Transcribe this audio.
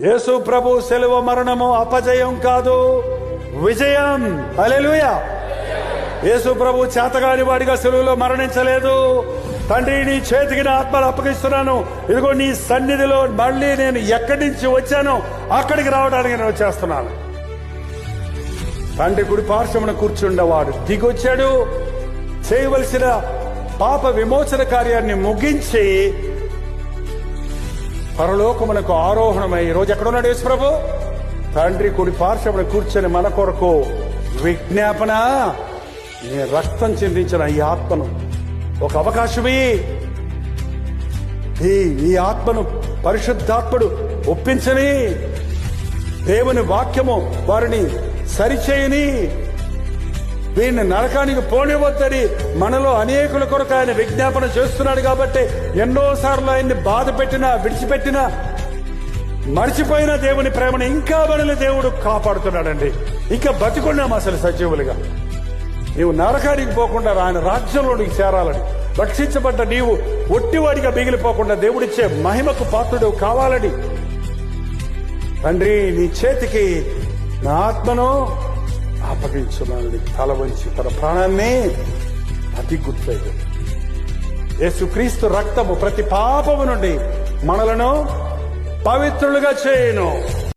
యేసు ప్రభు శిలువ మరణము అపజయం కాదు, విజయం. హల్లెలూయా. యేసు ప్రభు చేతగాని వాడిగా శిలువలో మరణించలేదు. తండ్రి, నీ చేతికి నా ఆత్మను అప్పగిస్తున్నాను, ఇదిగో నీ సన్నిధిలో మళ్ళీ నేను ఎక్కడి నుంచి వచ్చానో అక్కడికి రావడానికి నేను వచ్చేస్తున్నాను. తండ్రి కుడి పార్శ్వమున కూర్చుండవాడు దిగొచ్చాడు. చేయవలసిన పాప విమోచన కార్యాన్ని ముగించి పరలోకమునకు ఆరోహణమై ఈ రోజు ఎక్కడున్నాడు యేసు ప్రభు? తండ్రి కుడి పార్శ్వమున కూర్చొని మన కొరకు విజ్ఞాపన, నీ రక్తం చెందించిన ఈ ఆత్మను ఒక అవకాశమే. ఈ ఆత్మను పరిశుద్ధాత్ముడు ఒప్పించని, దేవుని వాక్యము వారిని సరిచేయని, వీరిని నరకానికి పోనివద్దని మనలో అనేకుల కొరకు ఆయన విజ్ఞాపన చేస్తున్నాడు. కాబట్టి ఎన్నోసార్లు ఆయన్ని బాధ పెట్టినా, విడిచిపెట్టినా, మర్చిపోయిన దేవుని ప్రేమను ఇంకా మనల్ని దేవుడు కాపాడుతున్నాడండి. ఇంకా బతికున్నాం అసలు సజీవులుగా. నీవు నరకానికి పోకుండా ఆయన రాజ్యంలోనికి చేరాలని, రక్షించబడ్డ నీవు ఒట్టివాడిగా మిగిలిపోకుండా దేవుడిచ్చే మహిమకు పాత్రుడు కావాలని, తండ్రి నీ చేతికి నా ఆత్మను అప్పగించున్నానని తల వంచి తన ప్రాణాన్ని అతి గుర్తు. యేసుక్రీస్తు రక్తము ప్రతి పాపము నుండి మనలను పవిత్రులుగా చేయను.